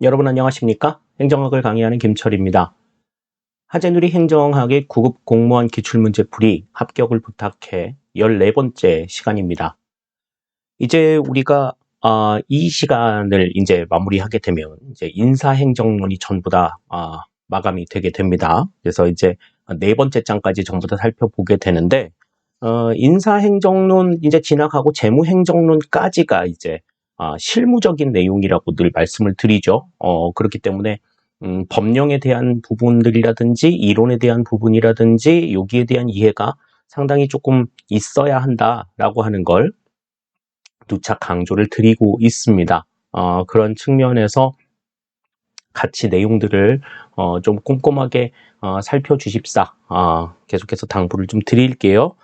여러분 안녕하십니까? 행정학을 강의하는 김철입니다. 하재누리 행정학의 9급 공무원 기출문제풀이 합격을 부탁해 14번째 시간입니다. 이제 우리가 이 시간을 이제 마무리하게 되면 이제 인사행정론이 전부 다 마감이 되게 됩니다. 그래서 이제 4번째 장까지 전부 다 살펴보게 되는데 인사행정론 이제 지나가고 재무행정론까지가 이제 실무적인 내용이라고 늘 말씀을 드리죠. 그렇기 때문에 법령에 대한 부분들이라든지 이론에 대한 부분이라든지 여기에 대한 이해가 상당히 조금 있어야 한다라고 하는 걸 누차 강조를 드리고 있습니다. 그런 측면에서 같이 내용들을 좀 꼼꼼하게 살펴주십사 계속해서 당부를 좀 드릴게요.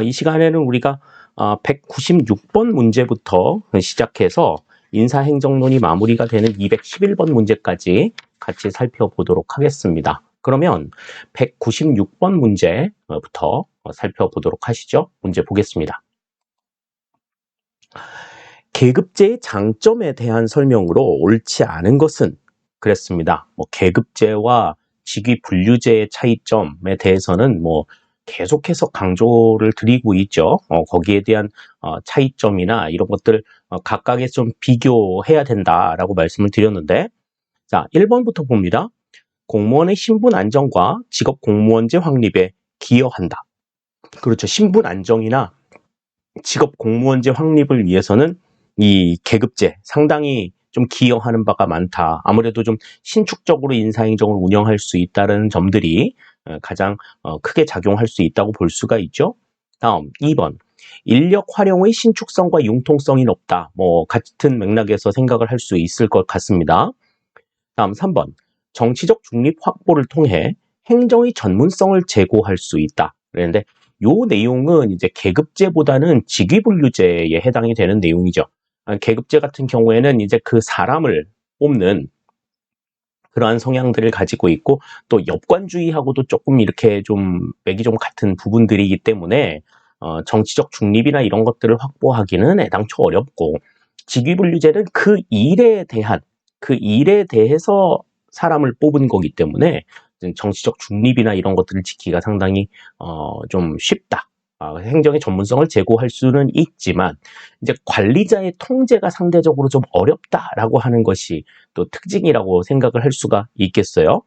이 시간에는 우리가 196번 문제부터 시작해서 인사행정론이 마무리가 되는 211번 문제까지 같이 살펴보도록 하겠습니다. 그러면 196번 문제부터 살펴보도록 하시죠. 문제 보겠습니다. 계급제의 장점에 대한 설명으로 옳지 않은 것은 그랬습니다. 계급제와 직위분류제의 차이점에 대해서는 계속해서 강조를 드리고 있죠. 거기에 대한 차이점이나 이런 것들 각각에 좀 비교해야 된다라고 말씀을 드렸는데, 자, 1번부터 봅니다. 공무원의 신분 안정과 직업 공무원제 확립에 기여한다. 그렇죠. 신분 안정이나 직업 공무원제 확립을 위해서는 이 계급제 상당히 좀 기여하는 바가 많다. 아무래도 좀 신축적으로 인사행정을 운영할 수 있다는 점들이 가장 크게 작용할 수 있다고 볼 수가 있죠. 다음 2번. 인력 활용의 신축성과 융통성이 높다. 같은 맥락에서 생각을 할 수 있을 것 같습니다. 다음 3번. 정치적 중립 확보를 통해 행정의 전문성을 제고할 수 있다. 그런데 요 내용은 이제 계급제보다는 직위분류제에 해당이 되는 내용이죠. 계급제 같은 경우에는 이제 그 사람을 뽑는 그러한 성향들을 가지고 있고 또 역관주의하고도 조금 이렇게 좀 맥이 좀 같은 부분들이기 때문에 정치적 중립이나 이런 것들을 확보하기는 애당초 어렵고, 직위분류제는 그 일에 대해서 사람을 뽑은 거기 때문에 정치적 중립이나 이런 것들을 지키기가 상당히 좀 쉽다. 행정의 전문성을 제고할 수는 있지만 이제 관리자의 통제가 상대적으로 좀 어렵다라고 하는 것이 또 특징이라고 생각을 할 수가 있겠어요.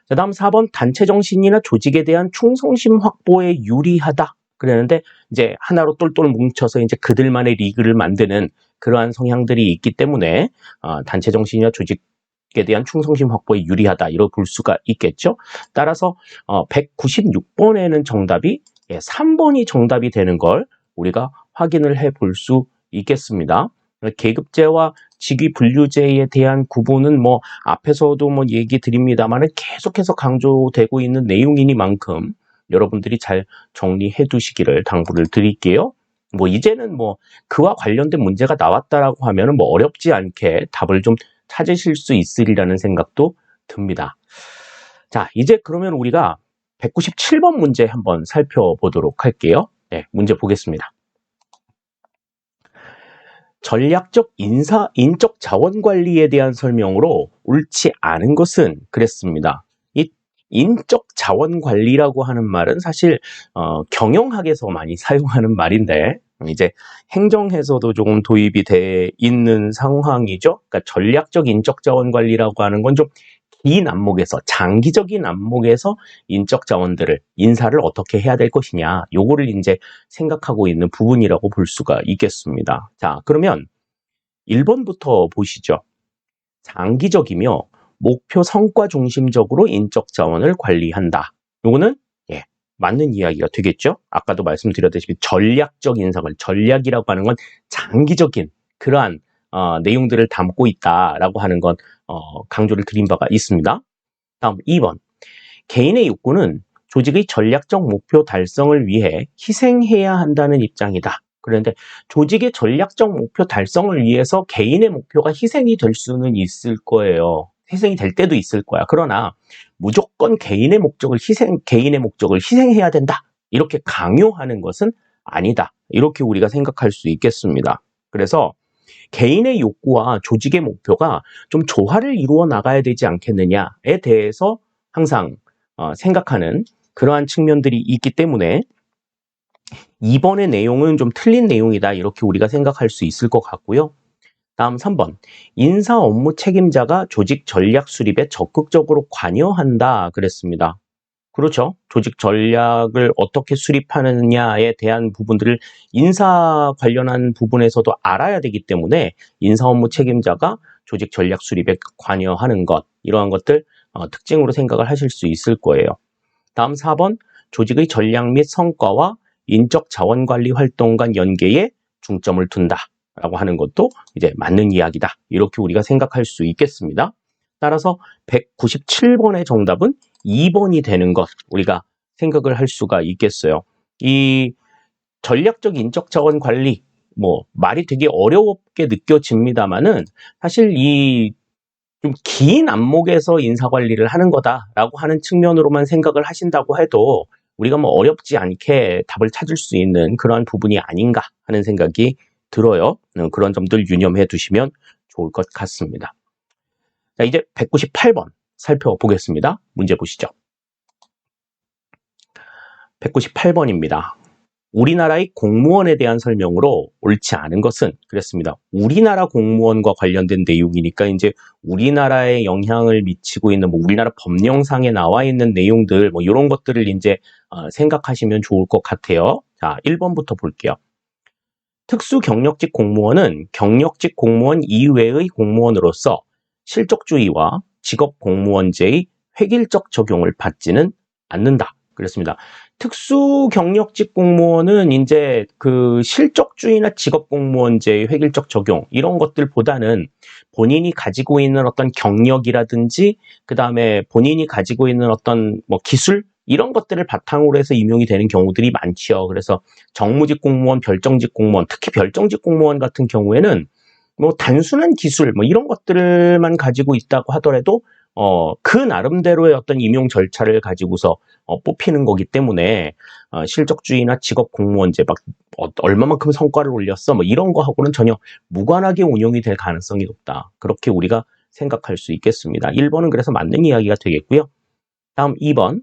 자, 다음 4번. 단체 정신이나 조직에 대한 충성심 확보에 유리하다. 그랬는데 이제 하나로 똘똘 뭉쳐서 이제 그들만의 리그를 만드는 그러한 성향들이 있기 때문에 단체 정신이나 조직에 대한 충성심 확보에 유리하다, 이렇게 볼 수가 있겠죠. 따라서 196번에는 정답이 3번이 정답이 되는 걸 우리가 확인을 해 볼 수 있겠습니다. 계급제와 직위분류제에 대한 구분은 앞에서도 얘기 드립니다만 계속해서 강조되고 있는 내용이니만큼 여러분들이 잘 정리해 두시기를 당부를 드릴게요. 이제는 그와 관련된 문제가 나왔다라고 하면 어렵지 않게 답을 좀 찾으실 수 있으리라는 생각도 듭니다. 자, 이제 그러면 우리가 197번 문제 한번 살펴보도록 할게요. 네, 문제 보겠습니다. 전략적 인적 자원 관리에 대한 설명으로 옳지 않은 것은 그랬습니다. 이 인적 자원 관리라고 하는 말은 사실 경영학에서 많이 사용하는 말인데 이제 행정에서도 조금 도입이 돼 있는 상황이죠. 그러니까 전략적 인적 자원 관리라고 하는 건 좀 긴 안목에서, 장기적인 안목에서 인적 자원들을, 인사를 어떻게 해야 될 것이냐, 요거를 이제 생각하고 있는 부분이라고 볼 수가 있겠습니다. 자, 그러면 1번부터 보시죠. 장기적이며 목표 성과 중심적으로 인적 자원을 관리한다. 요거는 맞는 이야기가 되겠죠. 아까도 말씀드렸다시피 전략적 인사관, 전략이라고 하는 건 장기적인 그러한 내용들을 담고 있다라고 하는 건 강조를 드린 바가 있습니다. 다음 2번. 개인의 욕구는 조직의 전략적 목표 달성을 위해 희생해야 한다는 입장이다. 그런데 조직의 전략적 목표 달성을 위해서 개인의 목표가 희생이 될 수는 있을 거예요. 희생이 될 때도 있을 거야. 그러나 무조건 개인의 목적을 희생해야 된다, 이렇게 강요하는 것은 아니다. 이렇게 우리가 생각할 수 있겠습니다. 그래서 개인의 욕구와 조직의 목표가 좀 조화를 이루어 나가야 되지 않겠느냐에 대해서 항상 생각하는 그러한 측면들이 있기 때문에 이번의 내용은 좀 틀린 내용이다 이렇게 우리가 생각할 수 있을 것 같고요. 다음 3번. 인사 업무 책임자가 조직 전략 수립에 적극적으로 관여한다 그랬습니다. 그렇죠. 조직 전략을 어떻게 수립하느냐에 대한 부분들을 인사 관련한 부분에서도 알아야 되기 때문에 인사 업무 책임자가 조직 전략 수립에 관여하는 것, 이러한 것들 특징으로 생각을 하실 수 있을 거예요. 다음 4번. 조직의 전략 및 성과와 인적 자원 관리 활동 간 연계에 중점을 둔다 라고 하는 것도 이제 맞는 이야기다 이렇게 우리가 생각할 수 있겠습니다. 따라서 197번의 정답은 2번이 되는 것 우리가 생각을 할 수가 있겠어요. 이 전략적 인적 자원 관리 말이 되게 어렵게 느껴집니다만은 사실 이 좀 긴 안목에서 인사 관리를 하는 거다라고 하는 측면으로만 생각을 하신다고 해도 우리가 어렵지 않게 답을 찾을 수 있는 그러한 부분이 아닌가 하는 생각이 들어요. 그런 점들 유념해 두시면 좋을 것 같습니다. 자, 이제 198번 살펴보겠습니다. 문제 보시죠. 198번입니다. 우리나라의 공무원에 대한 설명으로 옳지 않은 것은 그랬습니다. 우리나라 공무원과 관련된 내용이니까 이제 우리나라에 영향을 미치고 있는 우리나라 법령상에 나와 있는 내용들 이런 것들을 이제 생각하시면 좋을 것 같아요. 자, 1번부터 볼게요. 특수 경력직 공무원은 경력직 공무원 이외의 공무원으로서 실적주의와 직업 공무원제의 획일적 적용을 받지는 않는다. 그렇습니다. 특수 경력직 공무원은 이제 그 실적주의나 직업 공무원제의 획일적 적용 이런 것들보다는 본인이 가지고 있는 어떤 경력이라든지 그다음에 본인이 가지고 있는 어떤 기술 이런 것들을 바탕으로 해서 임용이 되는 경우들이 많지요. 그래서 정무직 공무원, 별정직 공무원, 특히 별정직 공무원 같은 경우에는 단순한 기술 이런 것들만 가지고 있다고 하더라도 그 나름대로의 어떤 임용 절차를 가지고서 뽑히는 거기 때문에 실적주의나 직업 공무원제 얼마만큼 성과를 올렸어 이런 거하고는 전혀 무관하게 운용이 될 가능성이 높다. 그렇게 우리가 생각할 수 있겠습니다. 1번은 그래서 맞는 이야기가 되겠고요. 다음 2번.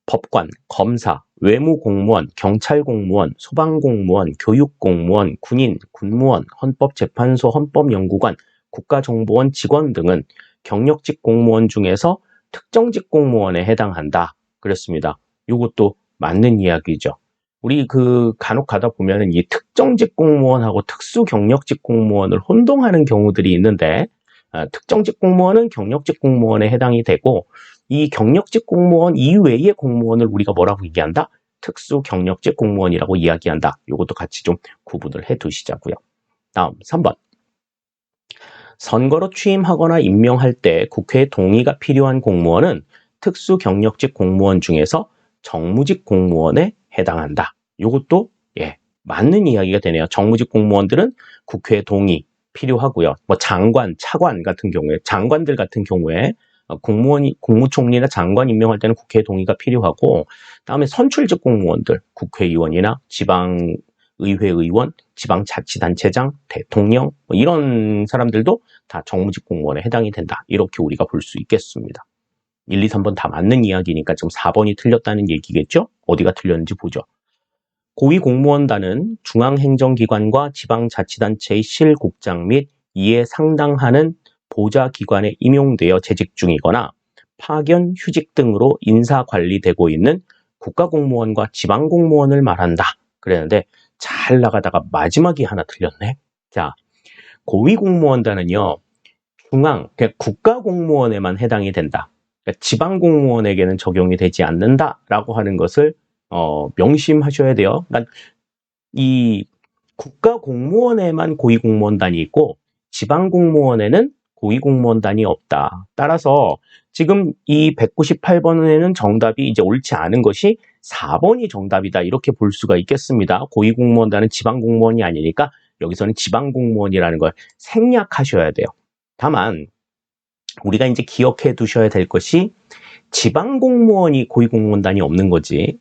법관, 검사, 외무공무원, 경찰공무원, 소방공무원, 교육공무원, 군인, 군무원, 헌법재판소, 헌법연구관, 국가정보원 직원 등은 경력직 공무원 중에서 특정직 공무원에 해당한다. 그랬습니다. 이것도 맞는 이야기죠. 우리 간혹 가다 보면은 이 특정직 공무원하고 특수경력직 공무원을 혼동하는 경우들이 있는데 특정직 공무원은 경력직 공무원에 해당이 되고 이 경력직 공무원 이외의 공무원을 우리가 뭐라고 얘기한다? 특수 경력직 공무원이라고 이야기한다. 이것도 같이 좀 구분을 해 두시자고요. 다음 3번. 선거로 취임하거나 임명할 때 국회의 동의가 필요한 공무원은 특수 경력직 공무원 중에서 정무직 공무원에 해당한다. 이것도 맞는 이야기가 되네요. 정무직 공무원들은 국회의 동의 필요하고요. 장관, 차관 같은 경우에 장관들 같은 경우에 국무총리나 장관 임명할 때는 국회 동의가 필요하고 다음에 선출직 공무원들 국회의원이나 지방의회 의원, 지방자치단체장, 대통령 이런 사람들도 다 정무직 공무원에 해당이 된다. 이렇게 우리가 볼 수 있겠습니다. 1, 2, 3번 다 맞는 이야기니까 지금 4번이 틀렸다는 얘기겠죠? 어디가 틀렸는지 보죠. 고위공무원단은 중앙행정기관과 지방자치단체의 실국장 및 이에 상당하는 보좌기관에 임용되어 재직 중이거나 파견, 휴직 등으로 인사관리되고 있는 국가공무원과 지방공무원을 말한다. 그랬는데 잘 나가다가 마지막이 하나 틀렸네. 자, 고위공무원단은요. 그러니까 국가공무원에만 해당이 된다. 그러니까 지방공무원에게는 적용이 되지 않는다라고 하는 것을 명심하셔야 돼요. 그러니까 이 국가공무원에만 고위공무원단이 있고 지방공무원에는 고위공무원단이 없다. 따라서 지금 이 198번에는 정답이 이제 옳지 않은 것이 4번이 정답이다. 이렇게 볼 수가 있겠습니다. 고위공무원단은 지방공무원이 아니니까 여기서는 지방공무원이라는 걸 생략하셔야 돼요. 다만 우리가 이제 기억해 두셔야 될 것이 지방공무원이 고위공무원단이 없는 거지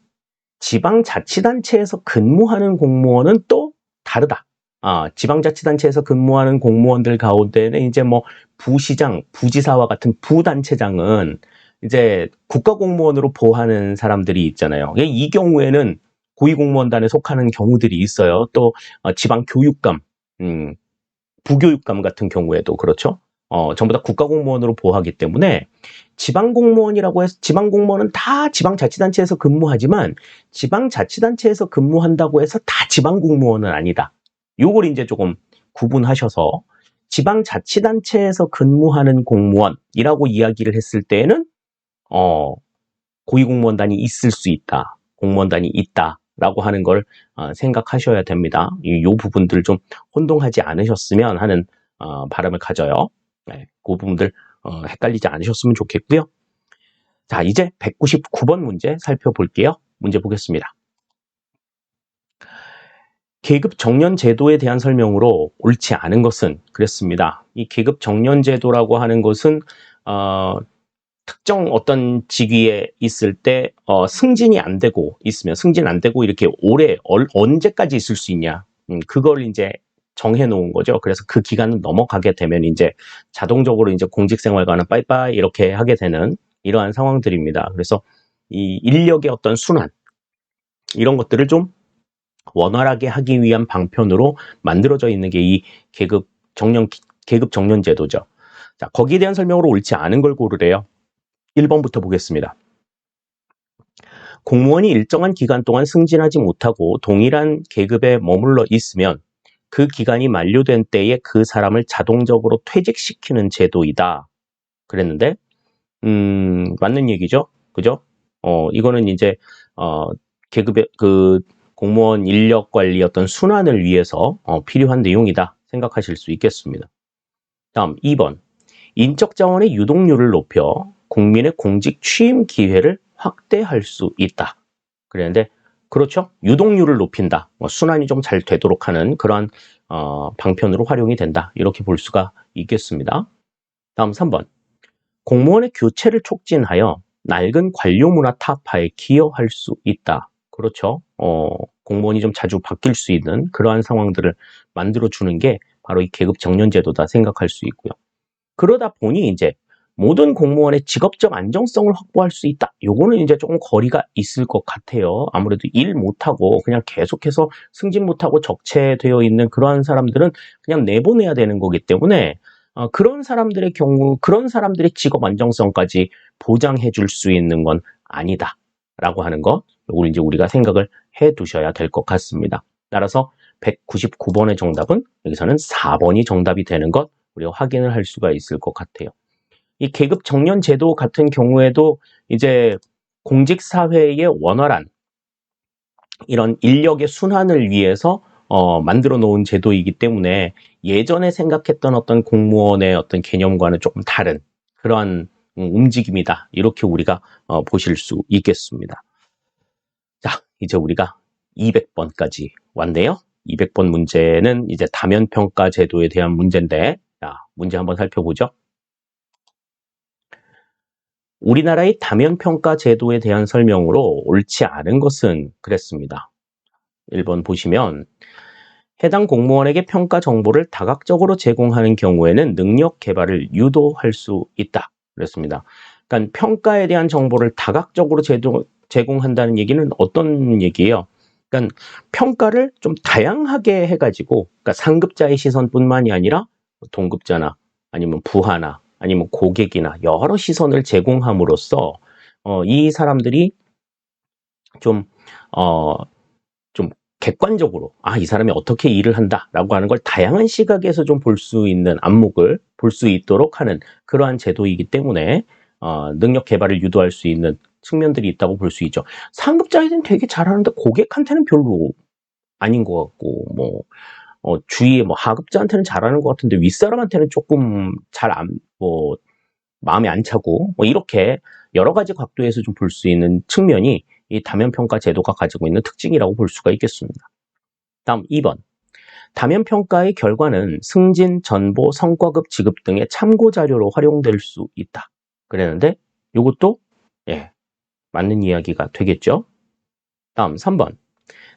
지방자치단체에서 근무하는 공무원은 또 다르다. 지방자치단체에서 근무하는 공무원들 가운데는 이제 뭐 부시장, 부지사와 같은 부단체장은 이제 국가공무원으로 보하는 사람들이 있잖아요. 이 경우에는 고위공무원단에 속하는 경우들이 있어요. 또 지방교육감, 부교육감 같은 경우에도 그렇죠. 전부 다 국가공무원으로 보하기 때문에 지방공무원이라고 해서 지방공무원은 다 지방자치단체에서 근무하지만 지방자치단체에서 근무한다고 해서 다 지방공무원은 아니다. 요걸 이제 조금 구분하셔서 지방자치단체에서 근무하는 공무원이라고 이야기를 했을 때에는 고위공무원단이 있을 수 있다. 공무원단이 있다라고 하는 걸 생각하셔야 됩니다. 이 부분들 좀 혼동하지 않으셨으면 하는 바람을 가져요. 네, 그 부분들 헷갈리지 않으셨으면 좋겠고요. 자, 이제 199번 문제 살펴볼게요. 문제 보겠습니다. 계급 정년 제도에 대한 설명으로 옳지 않은 것은 그랬습니다. 이 계급 정년 제도라고 하는 것은 특정 어떤 직위에 있을 때 승진이 안 되고 있으면 승진 안 되고 이렇게 오래 언제까지 있을 수 있냐, 그걸 이제 정해 놓은 거죠. 그래서 그 기간을 넘어가게 되면 이제 자동적으로 이제 공직생활과는 빠이빠이 이렇게 하게 되는 이러한 상황들입니다. 그래서 이 인력의 어떤 순환 이런 것들을 좀 원활하게 하기 위한 방편으로 만들어져 있는 게 이 계급 정년 제도죠. 자, 거기에 대한 설명으로 옳지 않은 걸 고르래요. 1번부터 보겠습니다. 공무원이 일정한 기간 동안 승진하지 못하고 동일한 계급에 머물러 있으면 그 기간이 만료된 때에 그 사람을 자동적으로 퇴직시키는 제도이다. 그랬는데, 맞는 얘기죠? 그죠? 이거는 이제, 계급의 공무원 인력 관리 어떤 순환을 위해서 필요한 내용이다 생각하실 수 있겠습니다. 다음 2번. 인적 자원의 유동률을 높여 국민의 공직 취임 기회를 확대할 수 있다. 그랬는데 그렇죠? 유동률을 높인다. 순환이 좀 잘 되도록 하는 그러한 방편으로 활용이 된다. 이렇게 볼 수가 있겠습니다. 다음 3번. 공무원의 교체를 촉진하여 낡은 관료 문화 타파에 기여할 수 있다. 그렇죠? 공무원이 좀 자주 바뀔 수 있는 그러한 상황들을 만들어주는 게 바로 이 계급 정년 제도다 생각할 수 있고요. 그러다 보니 이제 모든 공무원의 직업적 안정성을 확보할 수 있다. 요거는 이제 조금 거리가 있을 것 같아요. 아무래도 일 못하고 그냥 계속해서 승진 못하고 적체되어 있는 그러한 사람들은 그냥 내보내야 되는 거기 때문에 그런 사람들의 경우 그런 사람들의 직업 안정성까지 보장해 줄 수 있는 건 아니다. 라고 하는 것, 요걸 이제 우리가 생각을 해 두셔야 될 것 같습니다. 따라서 199번의 정답은 여기서는 4번이 정답이 되는 것 우리가 확인을 할 수가 있을 것 같아요. 이 계급 정년 제도 같은 경우에도 이제 공직사회의 원활한 이런 인력의 순환을 위해서 만들어 놓은 제도이기 때문에 예전에 생각했던 어떤 공무원의 어떤 개념과는 조금 다른 그러한 움직임이다. 이렇게 우리가 보실 수 있겠습니다. 자, 이제 우리가 200번까지 왔네요. 200번 문제는 이제 다면평가 제도에 대한 문제인데, 자, 문제 한번 살펴보죠. 우리나라의 다면평가 제도에 대한 설명으로 옳지 않은 것은 그랬습니다. 1번 보시면 해당 공무원에게 평가 정보를 다각적으로 제공하는 경우에는 능력 개발을 유도할 수 있다. 그랬습니다. 그러니까 평가에 대한 정보를 다각적으로 제공한다는 얘기는 어떤 얘기예요? 그러니까 평가를 좀 다양하게 해가지고, 그러니까 상급자의 시선뿐만이 아니라 동급자나 아니면 부하나 아니면 고객이나 여러 시선을 제공함으로써 이 사람들이 좀 객관적으로 이 사람이 어떻게 일을 한다라고 하는 걸 다양한 시각에서 좀 볼 수 있는 안목을 볼 수 있도록 하는 그러한 제도이기 때문에 능력 개발을 유도할 수 있는 측면들이 있다고 볼 수 있죠. 상급자에는 되게 잘하는데 고객한테는 별로 아닌 것 같고 주위에 하급자한테는 잘하는 것 같은데 윗사람한테는 조금 마음에 안 차고 이렇게 여러 가지 각도에서 좀 볼 수 있는 측면이 이 다면평가 제도가 가지고 있는 특징이라고 볼 수가 있겠습니다. 다음 2번. 다면평가의 결과는 승진, 전보, 성과급 지급 등의 참고 자료로 활용될 수 있다. 그랬는데 이것도 맞는 이야기가 되겠죠. 다음 3번.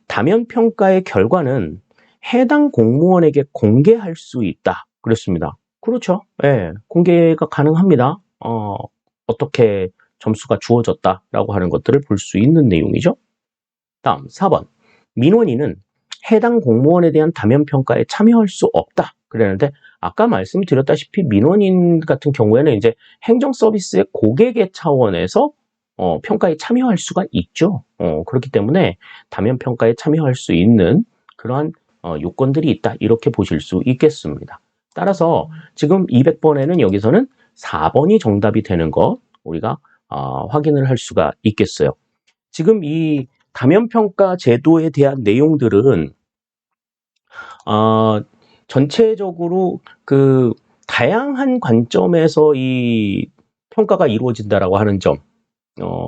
다면평가의 결과는 해당 공무원에게 공개할 수 있다. 그랬습니다. 그렇죠. 예, 공개가 가능합니다. 어떻게 점수가 주어졌다라고 하는 것들을 볼 수 있는 내용이죠. 다음 4번. 민원인은 해당 공무원에 대한 다면 평가에 참여할 수 없다. 그랬는데 아까 말씀드렸다시피 민원인 같은 경우에는 이제 행정 서비스의 고객의 차원에서 평가에 참여할 수가 있죠. 그렇기 때문에 다면 평가에 참여할 수 있는 그러한 요건들이 있다. 이렇게 보실 수 있겠습니다. 따라서 지금 200번에는 여기서는 4번이 정답이 되는 것 우리가 확인을 할 수가 있겠어요. 지금 이 다면평가 제도에 대한 내용들은 전체적으로 그 다양한 관점에서 이 평가가 이루어진다라고 하는 점,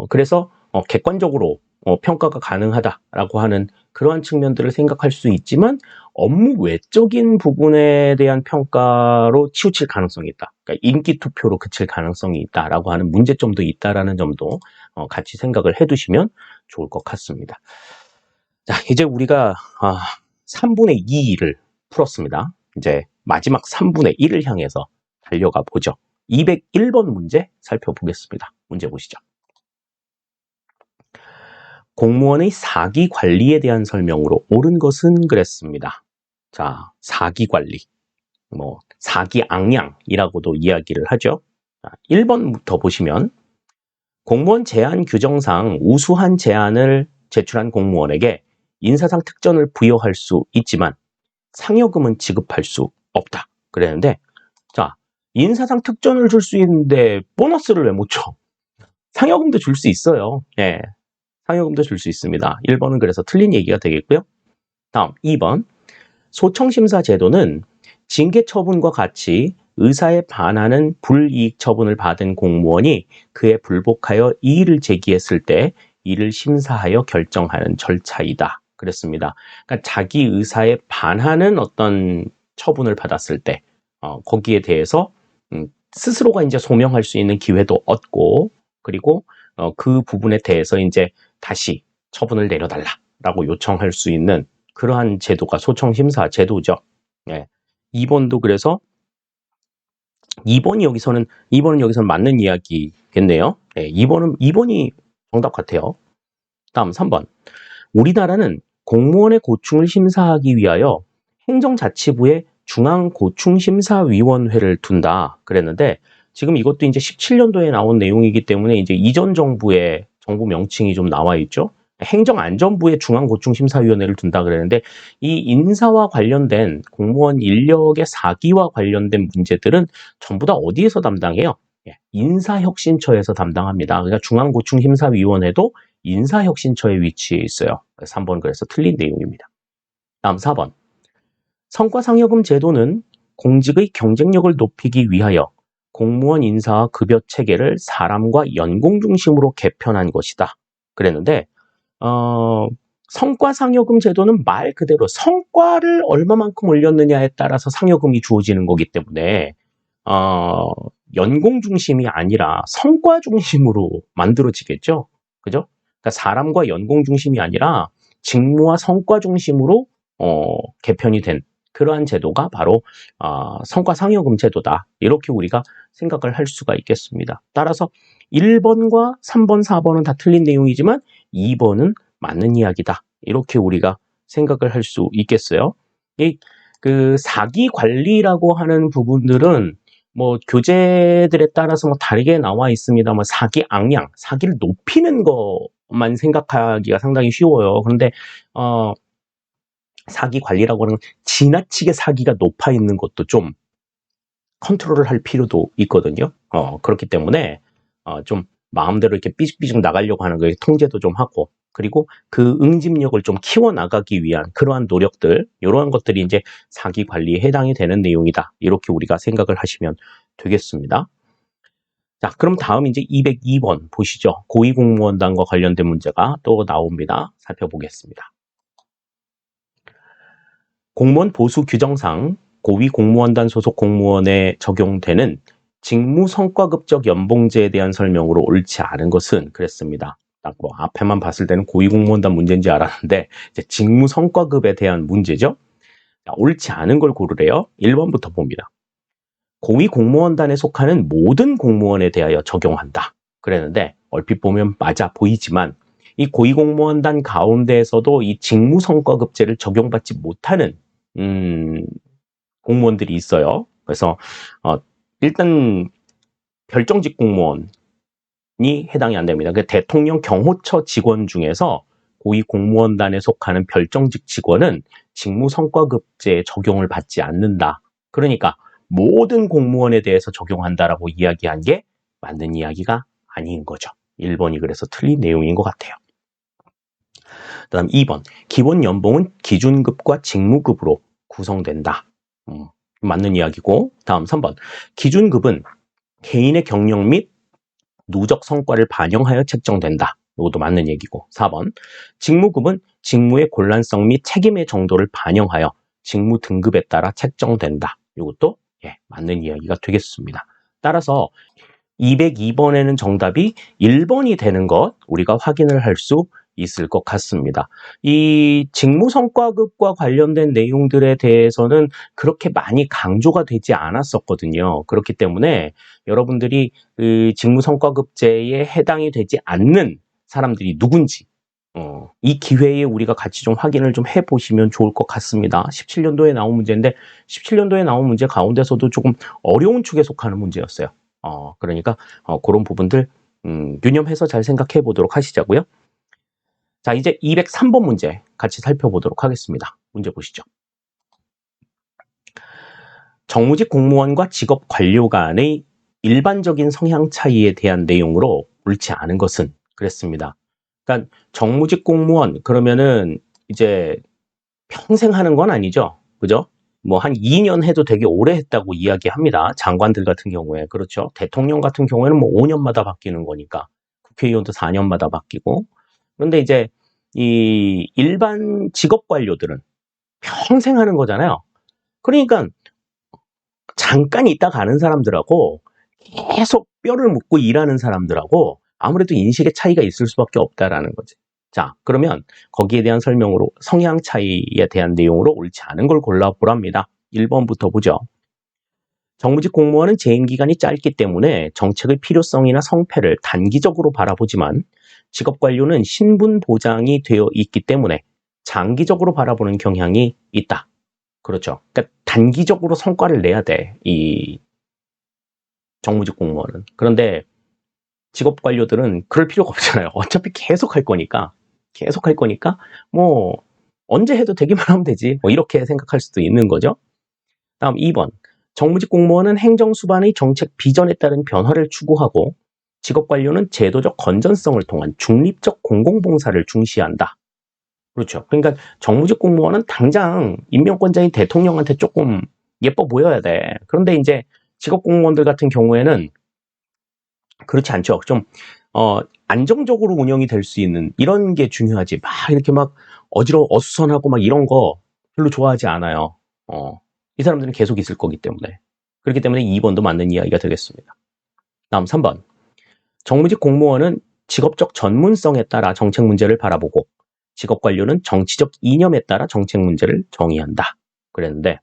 그래서 객관적으로 평가가 가능하다라고 하는 그러한 측면들을 생각할 수 있지만 업무 외적인 부분에 대한 평가로 치우칠 가능성이 있다. 그러니까 인기 투표로 그칠 가능성이 있다라고 하는 문제점도 있다라는 점도 같이 생각을 해두시면 좋을 것 같습니다. 자, 이제 우리가 3분의 2를 풀었습니다. 이제 마지막 3분의 1을 향해서 달려가 보죠. 201번 문제 살펴보겠습니다. 문제 보시죠. 공무원의 사기 관리에 대한 설명으로 옳은 것은 그랬습니다. 자, 사기 관리. 사기 앙양이라고도 이야기를 하죠. 자, 1번부터 보시면 공무원 제안 규정상 우수한 제안을 제출한 공무원에게 인사상 특전을 부여할 수 있지만 상여금은 지급할 수 없다. 그랬는데 자, 인사상 특전을 줄 수 있는데 보너스를 왜 못 줘? 상여금도 줄 수 있어요. 예, 상여금도 줄 수 있습니다. 1번은 그래서 틀린 얘기가 되겠고요. 다음 2번. 소청심사 제도는 징계 처분과 같이 의사에 반하는 불이익 처분을 받은 공무원이 그에 불복하여 이의를 제기했을 때 이를 심사하여 결정하는 절차이다. 그랬습니다. 그러니까 자기 의사에 반하는 어떤 처분을 받았을 때 거기에 대해서 스스로가 이제 소명할 수 있는 기회도 얻고 그리고 그 부분에 대해서 이제 다시 처분을 내려달라라고 요청할 수 있는 그러한 제도가 소청심사 제도죠. 예. 2번도 그래서 2번이 여기서는 맞는 이야기겠네요. 예, 2번이 정답 같아요. 다음 3번. 우리나라는 공무원의 고충을 심사하기 위하여 행정자치부에 중앙고충심사위원회를 둔다 그랬는데 지금 이것도 이제 17년도에 나온 내용이기 때문에 이제 이전 정부의 정부 명칭이 좀 나와 있죠. 행정안전부에 중앙고충심사위원회를 둔다 그랬는데 이 인사와 관련된 공무원 인력의 사기와 관련된 문제들은 전부 다 어디에서 담당해요? 인사혁신처에서 담당합니다. 그러니까 중앙고충심사위원회도 인사혁신처의 위치에 있어요. 3번 그래서 틀린 내용입니다. 다음 4번. 성과상여금 제도는 공직의 경쟁력을 높이기 위하여 공무원 인사와 급여 체계를 사람과 연공 중심으로 개편한 것이다. 그랬는데 성과상여금 제도는 말 그대로 성과를 얼마만큼 올렸느냐에 따라서 상여금이 주어지는 거기 때문에 연공 중심이 아니라 성과 중심으로 만들어지겠죠. 그죠? 그러니까 사람과 연공 중심이 아니라 직무와 성과 중심으로 개편이 된 그러한 제도가 바로 성과상여금 제도다. 이렇게 우리가 생각을 할 수가 있겠습니다. 따라서 1번과 3번, 4번은 다 틀린 내용이지만 2번은 맞는 이야기다. 이렇게 우리가 생각을 할 수 있겠어요. 그 사기 관리라고 하는 부분들은 교재들에 따라서 다르게 나와 있습니다. 사기 앙양, 사기를 높이는 것만 생각하기가 상당히 쉬워요. 그런데 사기 관리라고 하는 지나치게 사기가 높아 있는 것도 좀 컨트롤을 할 필요도 있거든요. 그렇기 때문에 좀 마음대로 이렇게 삐죽삐죽 나가려고 하는 거에 통제도 좀 하고 그리고 그 응집력을 좀 키워나가기 위한 그러한 노력들 이러한 것들이 이제 사기 관리에 해당이 되는 내용이다. 이렇게 우리가 생각을 하시면 되겠습니다. 자, 그럼 다음 이제 202번 보시죠. 고위공무원단과 관련된 문제가 또 나옵니다. 살펴보겠습니다. 공무원 보수 규정상 고위공무원단 소속 공무원에 적용되는 직무 성과급적 연봉제에 대한 설명으로 옳지 않은 것은 그랬습니다. 딱 앞에만 봤을 때는 고위공무원단 문제인지 알았는데 이제 직무 성과급에 대한 문제죠. 자, 옳지 않은 걸 고르래요. 1번부터 봅니다. 고위공무원단에 속하는 모든 공무원에 대하여 적용한다. 그랬는데 얼핏 보면 맞아 보이지만 이 고위공무원단 가운데에서도 이 직무성과급제를 적용받지 못하는 공무원들이 있어요. 그래서 일단 별정직 공무원이 해당이 안 됩니다. 그 대통령 경호처 직원 중에서 고위공무원단에 속하는 별정직 직원은 직무성과급제에 적용을 받지 않는다. 그러니까 모든 공무원에 대해서 적용한다라고 이야기한 게 맞는 이야기가 아닌 거죠. 1번이 그래서 틀린 내용인 것 같아요. 그 다음 2번. 기본 연봉은 기준급과 직무급으로 구성된다. 맞는 이야기고. 다음 3번. 기준급은 개인의 경력 및 누적 성과를 반영하여 책정된다. 이것도 맞는 얘기고. 4번. 직무급은 직무의 곤란성 및 책임의 정도를 반영하여 직무 등급에 따라 책정된다. 이것도 맞는 이야기가 되겠습니다. 따라서 202번에는 정답이 1번이 되는 것 우리가 확인을 할 수 있을 것 같습니다. 이 직무성과급과 관련된 내용들에 대해서는 그렇게 많이 강조가 되지 않았었거든요. 그렇기 때문에 여러분들이 그 직무성과급제에 해당이 되지 않는 사람들이 누군지 이 기회에 우리가 같이 좀 확인을 좀 해보시면 좋을 것 같습니다. 17년도에 나온 문제인데 17년도에 나온 문제 가운데서도 조금 어려운 축에 속하는 문제였어요. 그러니까 그런 부분들 유념해서 잘 생각해 보도록 하시자고요. 자, 이제 203번 문제 같이 살펴보도록 하겠습니다. 문제 보시죠. 정무직 공무원과 직업 관료 간의 일반적인 성향 차이에 대한 내용으로 옳지 않은 것은 그랬습니다. 그러니까 정무직 공무원 그러면은 이제 평생 하는 건 아니죠. 그죠? 뭐 한 2년 해도 되게 오래 했다고 이야기합니다. 장관들 같은 경우에. 그렇죠. 대통령 같은 경우에는 뭐 5년마다 바뀌는 거니까. 국회의원도 4년마다 바뀌고. 그런데 이제 이 일반 직업 관료들은 평생 하는 거잖아요. 그러니까 잠깐 있다 가는 사람들하고 계속 뼈를 묻고 일하는 사람들하고 아무래도 인식의 차이가 있을 수밖에 없다라는 거지. 자, 그러면 거기에 대한 설명으로 성향 차이에 대한 내용으로 옳지 않은 걸 골라보랍니다. 1번부터 보죠. 정무직 공무원은 재임 기간이 짧기 때문에 정책의 필요성이나 성패를 단기적으로 바라보지만 직업 관료는 신분 보장이 되어 있기 때문에 장기적으로 바라보는 경향이 있다. 그렇죠. 그러니까 단기적으로 성과를 내야 돼. 이 정무직 공무원은. 그런데 직업 관료들은 그럴 필요가 없잖아요. 어차피 계속 할 거니까. 뭐 언제 해도 되기만 하면 되지. 뭐 이렇게 생각할 수도 있는 거죠. 다음 2번. 정무직 공무원은 행정 수반의 정책 비전에 따른 변화를 추구하고 직업 관료는 제도적 건전성을 통한 중립적 공공봉사를 중시한다. 그렇죠. 그러니까 정무직 공무원은 당장 임명권자인 대통령한테 조금 예뻐 보여야 돼. 그런데 이제 직업 공무원들 같은 경우에는 그렇지 않죠. 좀 안정적으로 운영이 될 수 있는 이런 게 중요하지. 막 이렇게 막 어수선하고 막 이런 거 별로 좋아하지 않아요. 이 사람들은 계속 있을 거기 때문에. 그렇기 때문에 2번도 맞는 이야기가 되겠습니다. 다음 3번. 정무직 공무원은 직업적 전문성에 따라 정책 문제를 바라보고 직업 관료는 정치적 이념에 따라 정책 문제를 정의한다. 그랬는데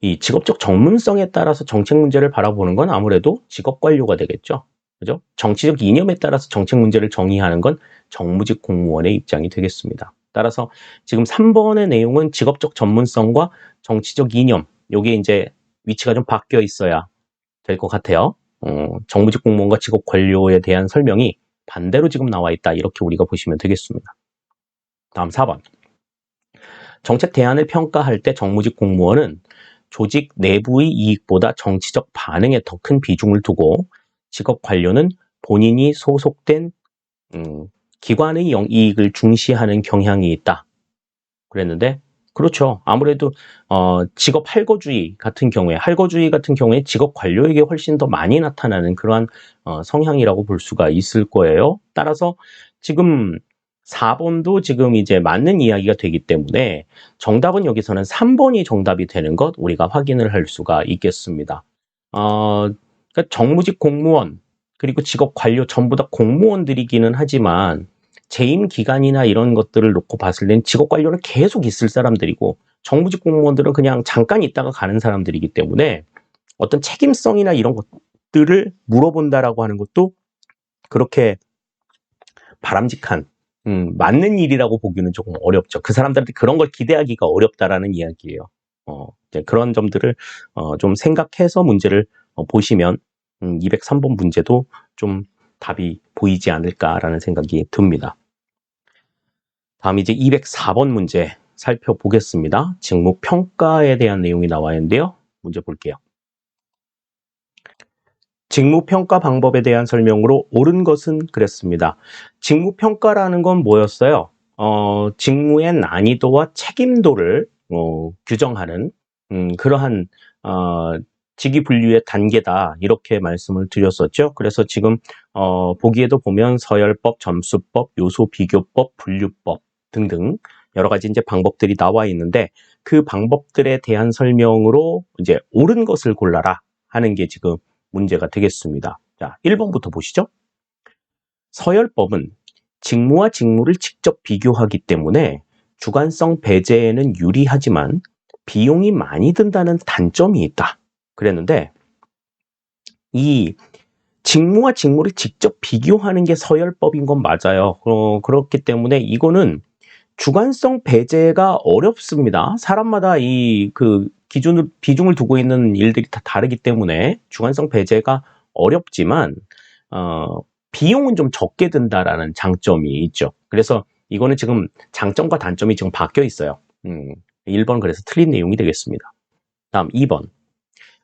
이 직업적 전문성에 따라서 정책 문제를 바라보는 건 아무래도 직업 관료가 되겠죠. 그죠? 정치적 이념에 따라서 정책 문제를 정의하는 건 정무직 공무원의 입장이 되겠습니다. 따라서 지금 3번의 내용은 직업적 전문성과 정치적 이념, 요게 이제 위치가 좀 바뀌어 있어야 될 것 같아요. 정무직 공무원과 직업 관료에 대한 설명이 반대로 지금 나와 있다. 이렇게 우리가 보시면 되겠습니다. 다음 4번. 정책 대안을 평가할 때 정무직 공무원은 조직 내부의 이익보다 정치적 반응에 더 큰 비중을 두고 직업 관료는 본인이 소속된 기관의 이익을 중시하는 경향이 있다. 그랬는데 그렇죠. 아무래도 직업 할거주의 같은 경우에 직업 관료에게 훨씬 더 많이 나타나는 그러한 성향이라고 볼 수가 있을 거예요. 따라서 지금 4번도 지금 이제 맞는 이야기가 되기 때문에 정답은 여기서는 3번이 정답이 되는 것 우리가 확인을 할 수가 있겠습니다. 그러니까 정무직 공무원 그리고 직업 관료 전부 다 공무원들이기는 하지만 재임 기간이나 이런 것들을 놓고 봤을 땐 직업 관료는 계속 있을 사람들이고 정부직 공무원들은 그냥 잠깐 있다가 가는 사람들이기 때문에 어떤 책임성이나 이런 것들을 물어본다라고 하는 것도 그렇게 바람직한 맞는 일이라고 보기는 조금 어렵죠. 그 사람들한테 그런 걸 기대하기가 어렵다라는 이야기예요. 이제 그런 점들을 좀 생각해서 문제를 보시면 203번 문제도 좀 답이 보이지 않을까라는 생각이 듭니다. 다음 이제 204번 문제 살펴보겠습니다. 직무평가에 대한 내용이 나와 있는데요. 문제 볼게요. 직무평가 방법에 대한 설명으로 옳은 것은 그랬습니다. 직무평가라는 건 뭐였어요? 직무의 난이도와 책임도를 규정하는 그러한 직위 분류의 단계다 이렇게 말씀을 드렸었죠. 그래서 지금 보기에도 보면 서열법, 점수법, 요소 비교법, 분류법 등등 여러 가지 이제 방법들이 나와 있는데 그 방법들에 대한 설명으로 이제 옳은 것을 골라라 하는 게 지금 문제가 되겠습니다. 자, 1번부터 보시죠. 서열법은 직무와 직무를 직접 비교하기 때문에 주관성 배제에는 유리하지만 비용이 많이 든다는 단점이 있다. 그랬는데 이 직무와 직무를 직접 비교하는 게 서열법인 건 맞아요. 그렇기 때문에 이거는 주관성 배제가 어렵습니다. 사람마다 비중을 두고 있는 일들이 다 다르기 때문에 주관성 배제가 어렵지만 비용은 좀 적게 든다라는 장점이 있죠. 그래서 이거는 지금 장점과 단점이 지금 바뀌어 있어요. 1번 그래서 틀린 내용이 되겠습니다. 다음 2번.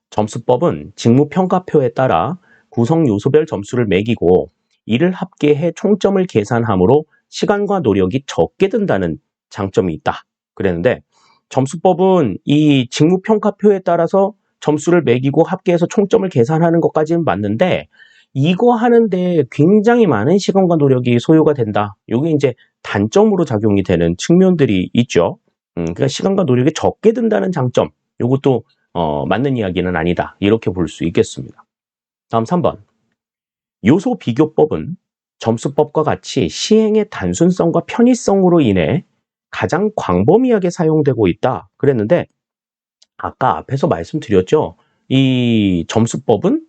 점수법은 직무평가표에 따라 구성 요소별 점수를 매기고 이를 합계해 총점을 계산하므로 시간과 노력이 적게 든다는 장점이 있다. 그랬는데 점수법은 이 직무평가표에 따라서 점수를 매기고 합계해서 총점을 계산하는 것까지는 맞는데 이거 하는데 굉장히 많은 시간과 노력이 소요가 된다. 이게 이제 단점으로 작용이 되는 측면들이 있죠. 그러니까 시간과 노력이 적게 든다는 장점. 이것도 맞는 이야기는 아니다. 이렇게 볼 수 있겠습니다. 다음 3번. 요소 비교법은 점수법과 같이 시행의 단순성과 편의성으로 인해 가장 광범위하게 사용되고 있다. 그랬는데 아까 앞에서 말씀드렸죠. 이 점수법은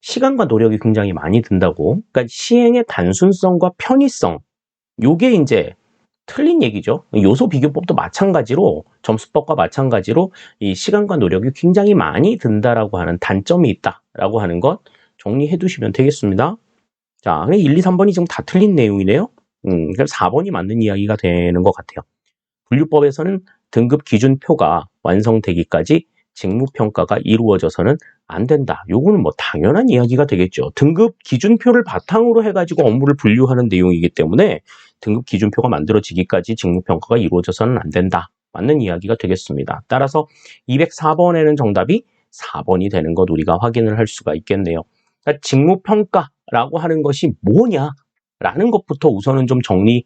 시간과 노력이 굉장히 많이 든다고. 그러니까 시행의 단순성과 편의성. 요게 이제 틀린 얘기죠. 요소 비교법도 마찬가지로 점수법과 마찬가지로 이 시간과 노력이 굉장히 많이 든다라고 하는 단점이 있다라고 하는 것 정리해 두시면 되겠습니다. 자, 1, 2, 3번이 지금 다 틀린 내용이네요. 그래서 4번이 맞는 이야기가 되는 것 같아요. 분류법에서는 등급 기준표가 완성되기까지 직무평가가 이루어져서는 안 된다. 요거는 뭐 당연한 이야기가 되겠죠. 등급 기준표를 바탕으로 해가지고 업무를 분류하는 내용이기 때문에 등급 기준표가 만들어지기까지 직무평가가 이루어져서는 안 된다. 맞는 이야기가 되겠습니다. 따라서 204번에는 정답이 4번이 되는 것 우리가 확인을 할 수가 있겠네요. 그러니까 직무평가라고 하는 것이 뭐냐라는 것부터 우선은 좀 정리해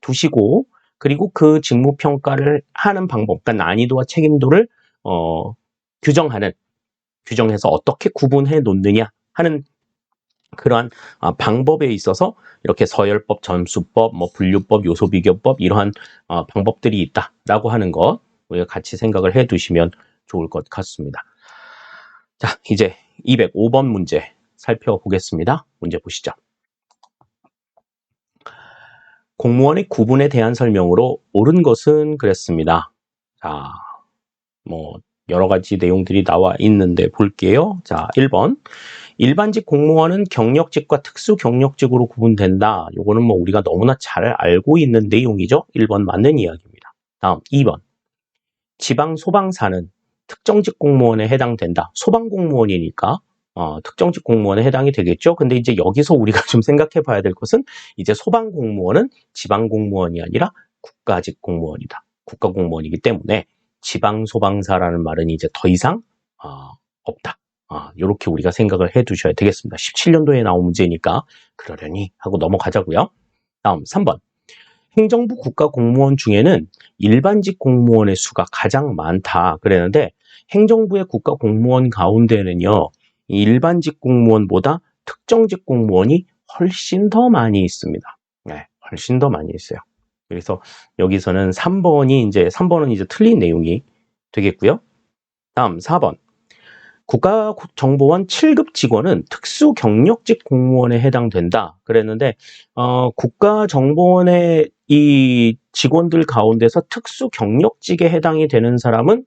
두시고 그리고 그 직무평가를 하는 방법, 그러니까 난이도와 책임도를 규정해서 어떻게 구분해 놓느냐 하는 그러한 방법에 있어서 이렇게 서열법, 점수법, 뭐 분류법, 요소비교법 이러한 방법들이 있다라고 하는 것 우리가 같이 생각을 해 두시면 좋을 것 같습니다. 자, 이제 205번 문제 살펴보겠습니다. 문제 보시죠. 공무원의 구분에 대한 설명으로 옳은 것은 그랬습니다. 자, 뭐 여러 가지 내용들이 나와 있는데 볼게요. 자, 1번. 일반직 공무원은 경력직과 특수 경력직으로 구분된다. 요거는 뭐 우리가 너무나 잘 알고 있는 내용이죠. 1번 맞는 이야기입니다. 다음 2번. 지방 소방사는 특정직 공무원에 해당된다. 소방 공무원이니까 특정직 공무원에 해당이 되겠죠. 근데 이제 여기서 우리가 좀 생각해 봐야 될 것은 이제 소방 공무원은 지방 공무원이 아니라 국가직 공무원이다. 국가 공무원이기 때문에 지방 소방사라는 말은 이제 더 이상 없다. 이렇게 우리가 생각을 해 두셔야 되겠습니다. 17년도에 나온 문제니까 그러려니 하고 넘어가자고요. 다음 3번. 행정부 국가 공무원 중에는 일반직 공무원의 수가 가장 많다. 그랬는데 행정부의 국가 공무원 가운데는요. 일반직 공무원보다 특정직 공무원이 훨씬 더 많이 있습니다. 네, 훨씬 더 많이 있어요. 그래서 여기서는 3번은 이제 틀린 내용이 되겠고요. 다음 4번. 국가정보원 7급 직원은 특수경력직 공무원에 해당된다. 그랬는데 국가정보원의 이 직원들 가운데서 특수경력직에 해당이 되는 사람은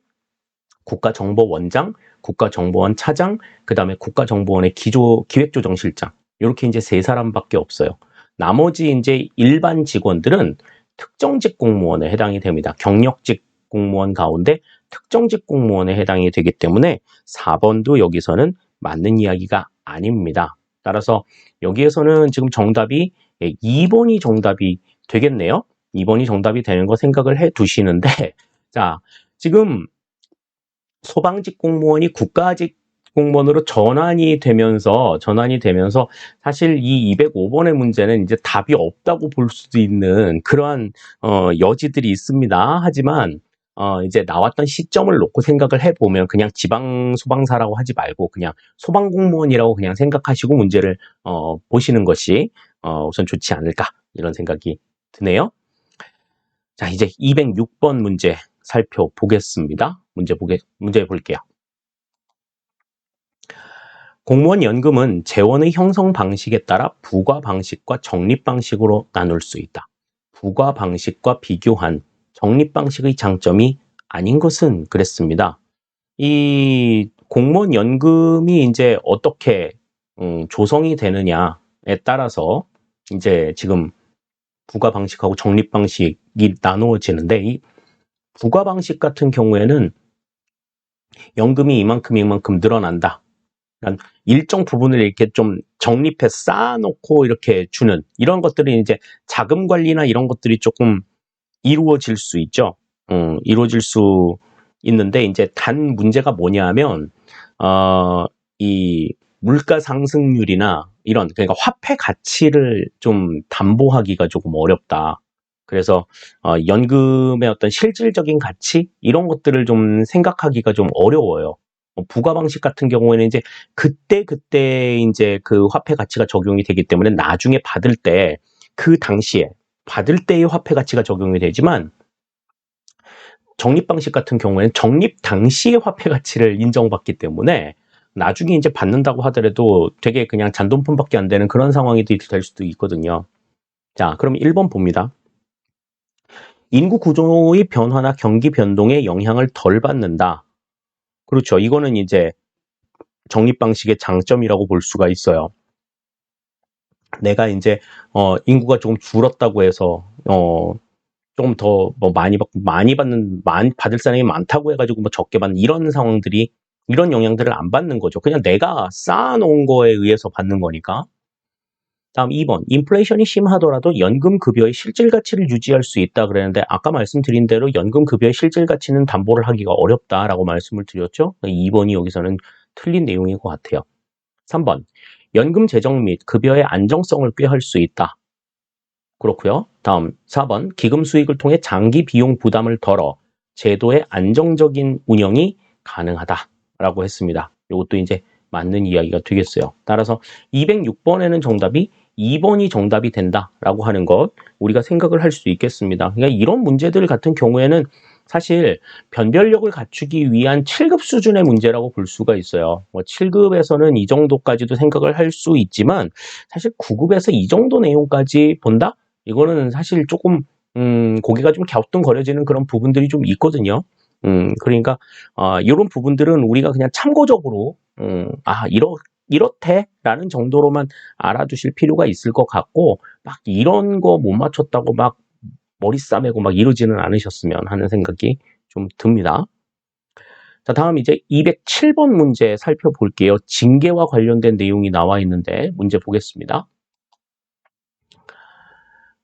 국가정보원장, 국가정보원 차장, 그 다음에 국가정보원의 기획조정실장 이렇게 이제 세 사람밖에 없어요. 나머지 이제 일반 직원들은 특정직 공무원에 해당이 됩니다. 경력직 공무원 가운데 특정직 공무원에 해당이 되기 때문에 4번도 여기서는 맞는 이야기가 아닙니다. 따라서 여기에서는 지금 정답이 2번이 정답이 되겠네요. 2번이 정답이 되는 거 생각을 해 두시는데 자, 지금 소방직 공무원이 국가직 공무원으로 전환이 되면서 사실 이 205번의 문제는 이제 답이 없다고 볼 수도 있는 그러한 여지들이 있습니다. 하지만 이제 나왔던 시점을 놓고 생각을 해보면 그냥 지방 소방사라고 하지 말고 그냥 소방공무원이라고 그냥 생각하시고 문제를 보시는 것이 우선 좋지 않을까 이런 생각이 드네요. 자, 이제 206번 문제 살펴보겠습니다. 문제 볼게요. 공무원 연금은 재원의 형성 방식에 따라 부과 방식과 적립 방식으로 나눌 수 있다. 부과 방식과 비교한 적립 방식의 장점이 아닌 것은 그랬습니다. 이 공무원 연금이 이제 어떻게 조성이 되느냐에 따라서 이제 지금 부과 방식하고 적립 방식이 나누어지는데 이 부과 방식 같은 경우에는 연금이 이만큼 늘어난다. 그러니까 일정 부분을 이렇게 좀 적립해 쌓아놓고 이렇게 주는 이런 것들이 이제 자금 관리나 이런 것들이 조금 이루어질 수 있죠. 이루어질 수 있는데 이제 단 문제가 뭐냐면 이 물가 상승률이나 이런 그러니까 화폐 가치를 좀 담보하기가 조금 어렵다. 그래서 연금의 어떤 실질적인 가치 이런 것들을 좀 생각하기가 좀 어려워요. 부가 방식 같은 경우에는 이제 그때 이제 그 화폐 가치가 적용이 되기 때문에 나중에 받을 때 그 당시에 받을 때의 화폐 가치가 적용이 되지만 적립 방식 같은 경우에는 적립 당시의 화폐 가치를 인정받기 때문에 나중에 이제 받는다고 하더라도 되게 그냥 잔돈폰밖에 안 되는 그런 상황이 될 수도 있거든요. 자, 그럼 1번 봅니다. 인구 구조의 변화나 경기 변동에 영향을 덜 받는다. 그렇죠. 이거는 이제 적립 방식의 장점이라고 볼 수가 있어요. 내가 이제 인구가 조금 줄었다고 해서 조금 더 뭐 많이 받을 사람이 많다고 해가지고 뭐 적게 받는 이런 상황들이 이런 영향들을 안 받는 거죠. 그냥 내가 쌓아놓은 거에 의해서 받는 거니까. 다음 2번. 인플레이션이 심하더라도 연금 급여의 실질 가치를 유지할 수 있다 그랬는데 아까 말씀드린 대로 연금 급여의 실질 가치는 담보를 하기가 어렵다라고 말씀을 드렸죠. 2번이 여기서는 틀린 내용인 것 같아요. 3번. 연금 재정 및 급여의 안정성을 꾀할 수 있다. 그렇고요. 다음 4번. 기금 수익을 통해 장기 비용 부담을 덜어 제도의 안정적인 운영이 가능하다라고 했습니다. 이것도 이제 맞는 이야기가 되겠어요. 따라서 206번에는 정답이 2번이 정답이 된다라고 하는 것 우리가 생각을 할 수 있겠습니다. 그러니까 이런 문제들 같은 경우에는 사실 변별력을 갖추기 위한 7급 수준의 문제라고 볼 수가 있어요. 뭐 7급에서는 이 정도까지도 생각을 할 수 있지만 사실 9급에서 이 정도 내용까지 본다? 이거는 사실 조금 고개가 좀 갸우뚱거려지는 그런 부분들이 좀 있거든요. 그러니까 이런 부분들은 우리가 그냥 참고적으로 이렇대라는 정도로만 알아두실 필요가 있을 것 같고 막 이런 거 못 맞췄다고 막 머리 싸매고 막 이러지는 않으셨으면 하는 생각이 좀 듭니다. 자, 다음 이제 207번 문제 살펴볼게요. 징계와 관련된 내용이 나와 있는데 문제 보겠습니다.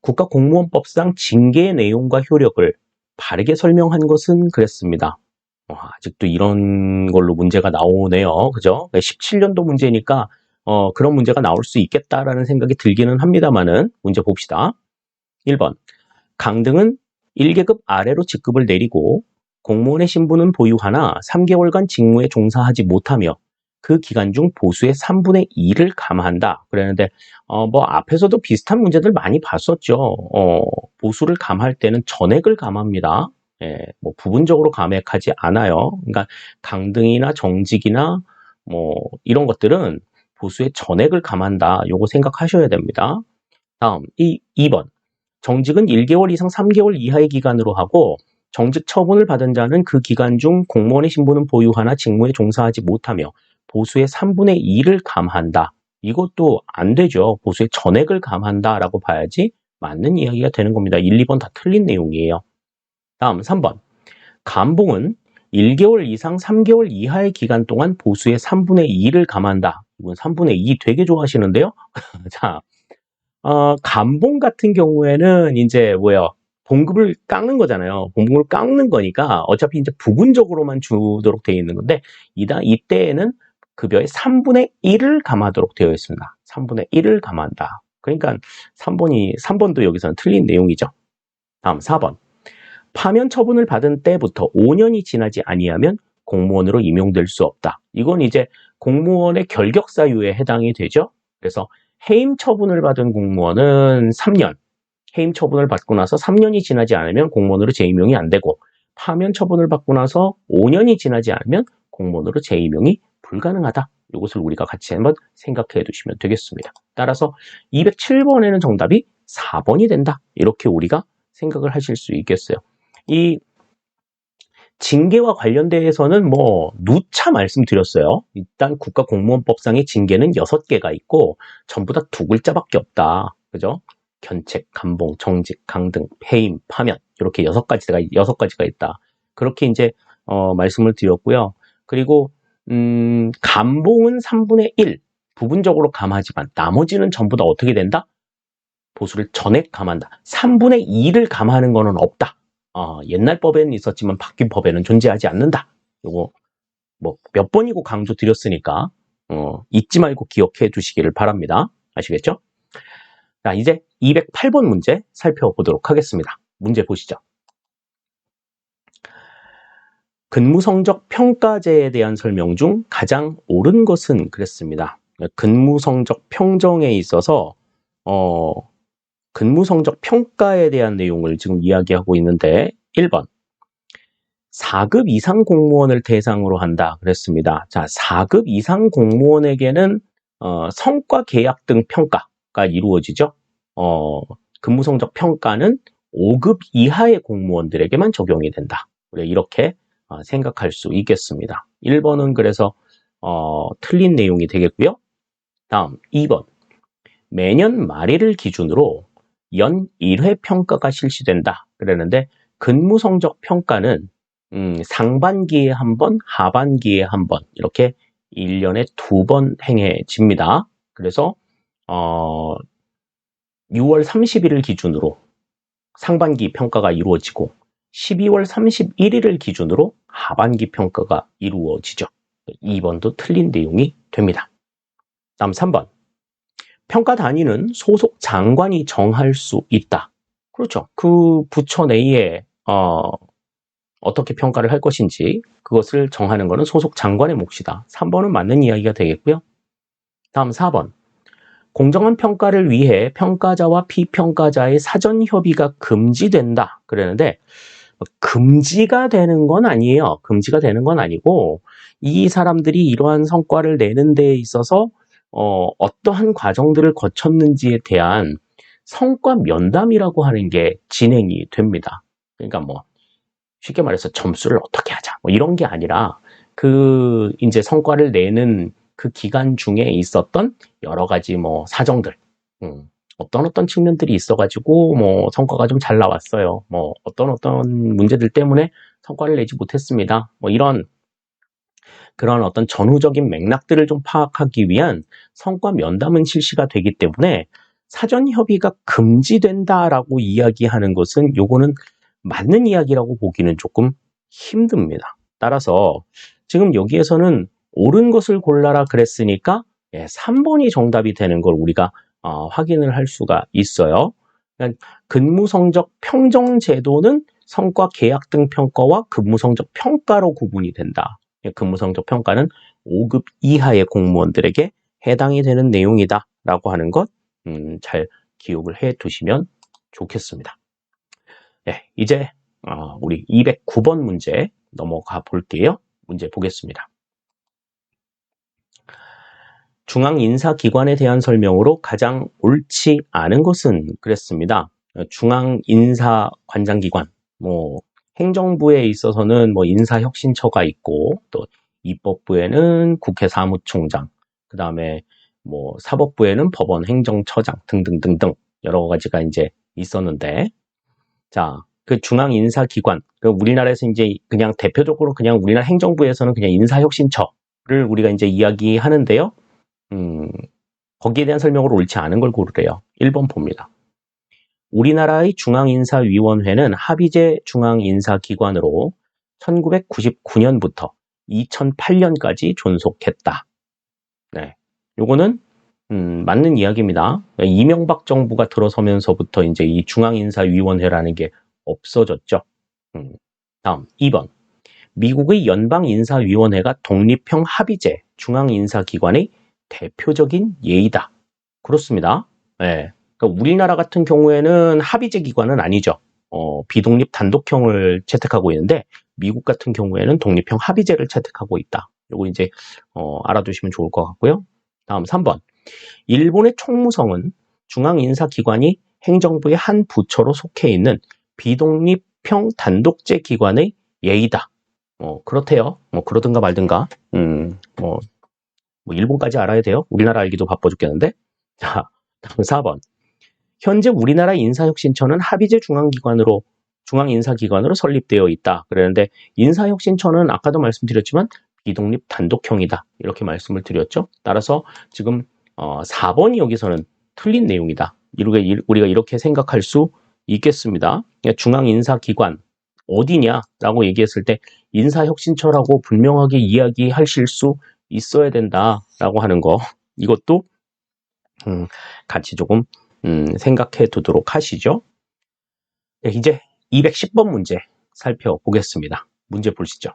국가공무원법상 징계의 내용과 효력을 바르게 설명한 것은 그랬습니다. 아직도 이런 걸로 문제가 나오네요. 그죠? 17년도 문제니까 그런 문제가 나올 수 있겠다라는 생각이 들기는 합니다만은 문제 봅시다. 1번. 강등은 1계급 아래로 직급을 내리고 공무원의 신분은 보유하나 3개월간 직무에 종사하지 못하며 그 기간 중 보수의 3분의 2를 감한다. 그랬는데 뭐 앞에서도 비슷한 문제들 많이 봤었죠. 보수를 감할 때는 전액을 감합니다. 예, 뭐 부분적으로 감액하지 않아요. 그러니까 강등이나 정직이나 뭐 이런 것들은 보수의 전액을 감한다. 요거 생각하셔야 됩니다. 다음 2번. 정직은 1개월 이상 3개월 이하의 기간으로 하고 정직 처분을 받은 자는 그 기간 중 공무원의 신분은 보유하나 직무에 종사하지 못하며 보수의 3분의 2를 감한다. 이것도 안 되죠. 보수의 전액을 감한다라고 봐야지 맞는 이야기가 되는 겁니다. 1, 2번 다 틀린 내용이에요. 다음 3번. 감봉은 1개월 이상 3개월 이하의 기간 동안 보수의 3분의 2를 감한다. 이건 3분의 2 되게 좋아하시는데요. 자, 감봉 같은 경우에는 이제 봉급을 깎는 거잖아요. 봉급을 깎는 거니까 어차피 이제 부분적으로만 주도록 되어 있는 건데 이때에는 급여의 3분의 1을 감하도록 되어 있습니다. 3분의 1을 감한다. 그러니까 3번도 여기서는 틀린 내용이죠. 다음 4번. 파면 처분을 받은 때부터 5년이 지나지 아니하면 공무원으로 임용될 수 없다. 이건 이제 공무원의 결격 사유에 해당이 되죠. 그래서 해임 처분을 받은 공무원은 3년, 해임 처분을 받고 나서 3년이 지나지 않으면 공무원으로 재임용이 안 되고 파면 처분을 받고 나서 5년이 지나지 않으면 공무원으로 재임용이 불가능하다. 이것을 우리가 같이 한번 생각해 두시면 되겠습니다. 따라서 207번에는 정답이 4번이 된다. 이렇게 우리가 생각을 하실 수 있겠어요. 이 징계와 관련돼서는 누차 말씀드렸어요. 일단 국가공무원법상의 징계는 6개가 있고 전부 다 2글자밖에 없다. 그죠? 견책, 감봉, 정직, 강등, 해임, 파면 이렇게 6가지가 있다. 그렇게 이제 말씀을 드렸고요. 그리고 감봉은 3분의 1 부분적으로 감하지만 나머지는 전부 다 어떻게 된다? 보수를 전액 감한다. 3분의 2를 감하는 거는 없다. 옛날 법에는 있었지만 바뀐 법에는 존재하지 않는다. 요거 몇 번이고 강조 드렸으니까 잊지 말고 기억해 두시기를 바랍니다. 아시겠죠? 자, 이제 208번 문제 살펴보도록 하겠습니다. 문제 보시죠. 근무성적 평가제에 대한 설명 중 가장 옳은 것은 그랬습니다. 근무성적 평정에 있어서 근무성적 평가에 대한 내용을 지금 이야기하고 있는데 1번 4급 이상 공무원을 대상으로 한다 그랬습니다. 자, 4급 이상 공무원에게는 성과 계약 등 평가가 이루어지죠. 근무성적 평가는 5급 이하의 공무원들에게만 적용이 된다. 우리가 이렇게 생각할 수 있겠습니다. 1번은 그래서 틀린 내용이 되겠고요. 다음 2번 매년 말일을 기준으로 연 1회 평가가 실시된다. 그랬는데 근무성적 평가는 상반기에 한 번, 하반기에 한 번 이렇게 1년에 2번 행해집니다. 그래서 6월 30일을 기준으로 상반기 평가가 이루어지고 12월 31일을 기준으로 하반기 평가가 이루어지죠. 2번도 틀린 내용이 됩니다. 다음 3번. 평가 단위는 소속 장관이 정할 수 있다. 그렇죠. 그 부처 내에 어떻게 평가를 할 것인지 그것을 정하는 것은 소속 장관의 몫이다. 3번은 맞는 이야기가 되겠고요. 다음 4번. 공정한 평가를 위해 평가자와 피평가자의 사전 협의가 금지된다. 그러는데 금지가 되는 건 아니에요. 금지가 되는 건 아니고 이 사람들이 이러한 성과를 내는 데 있어서 어떠한 과정들을 거쳤는지에 대한 성과 면담이라고 하는 게 진행이 됩니다. 그러니까 쉽게 말해서 점수를 어떻게 하자 이런 게 아니라 이제 성과를 내는 그 기간 중에 있었던 여러 가지 사정들, 어떤 측면들이 있어가지고 성과가 좀 잘 나왔어요. 어떤 문제들 때문에 성과를 내지 못했습니다. 이런 그런 어떤 전후적인 맥락들을 좀 파악하기 위한 성과 면담은 실시가 되기 때문에 사전 협의가 금지된다라고 이야기하는 것은 요거는 맞는 이야기라고 보기는 조금 힘듭니다. 따라서 지금 여기에서는 옳은 것을 골라라 그랬으니까 3번이 정답이 되는 걸 우리가 확인을 할 수가 있어요. 그러니까 근무성적 평정 제도는 성과 계약 등 평가와 근무성적 평가로 구분이 된다. 근무 성적 평가는 5급 이하의 공무원들에게 해당이 되는 내용이다 라고 하는 것 잘 기억을 해 두시면 좋겠습니다. 네, 이제 우리 209번 문제 넘어가 볼게요. 문제 보겠습니다. 중앙인사기관에 대한 설명으로 가장 옳지 않은 것은 그랬습니다. 중앙인사관장기관, 행정부에 있어서는 인사혁신처가 있고, 또 입법부에는 국회 사무총장, 그 다음에 사법부에는 법원 행정처장 등등등등 여러 가지가 이제 있었는데, 자, 그 중앙인사기관, 우리나라에서 이제 그냥 대표적으로 그냥 우리나라 행정부에서는 그냥 인사혁신처를 우리가 이제 이야기하는데요. 거기에 대한 설명으로 옳지 않은 걸 고르래요. 1번 봅니다. 우리나라의 중앙인사위원회는 합의제 중앙인사기관으로 1999년부터 2008년까지 존속했다. 네, 요거는 맞는 이야기입니다. 이명박 정부가 들어서면서부터 이제 이 중앙인사위원회라는 게 없어졌죠. 다음 2번. 미국의 연방인사위원회가 독립형 합의제 중앙인사기관의 대표적인 예이다. 그렇습니다. 네. 그러니까 우리나라 같은 경우에는 합의제 기관은 아니죠. 비독립 단독형을 채택하고 있는데 미국 같은 경우에는 독립형 합의제를 채택하고 있다. 요거 이제 알아두시면 좋을 것 같고요. 다음 3번. 일본의 총무성은 중앙인사기관이 행정부의 한 부처로 속해 있는 비독립형 단독제 기관의 예이다. 그렇대요. 그러든가 말든가. 일본까지 알아야 돼요. 우리나라 알기도 바빠 죽겠는데. 자, 다음 4번. 현재 우리나라 인사혁신처는 합의제 중앙인사기관으로 설립되어 있다. 그랬는데 인사혁신처는 아까도 말씀드렸지만 비독립 단독형이다. 이렇게 말씀을 드렸죠. 따라서 지금 4번이 여기서는 틀린 내용이다. 우리가 이렇게 생각할 수 있겠습니다. 중앙인사기관 어디냐라고 얘기했을 때 인사혁신처라고 분명하게 이야기하실 수 있어야 된다라고 하는 거, 이것도 같이 조금 생각해 두도록 하시죠. 네, 이제 210번 문제 살펴보겠습니다. 문제 보시죠.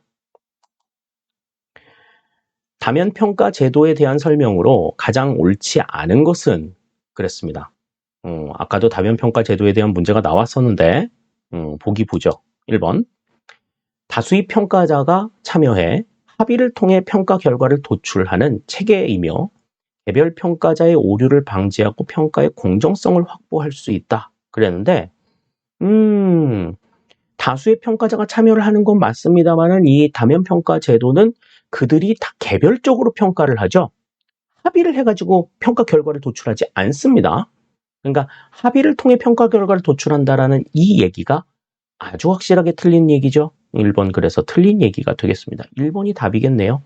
다면평가 제도에 대한 설명으로 가장 옳지 않은 것은 그랬습니다. 아까도 다면평가 제도에 대한 문제가 나왔었는데 보기 보죠. 1번. 다수의 평가자가 참여해 합의를 통해 평가 결과를 도출하는 체계이며 개별 평가자의 오류를 방지하고 평가의 공정성을 확보할 수 있다. 그랬는데 다수의 평가자가 참여를 하는 건 맞습니다만은 이 다면평가 제도는 그들이 다 개별적으로 평가를 하죠. 합의를 해가지고 평가 결과를 도출하지 않습니다. 그러니까 합의를 통해 평가 결과를 도출한다라는 이 얘기가 아주 확실하게 틀린 얘기죠. 1번 그래서 틀린 얘기가 되겠습니다. 1번이 답이겠네요.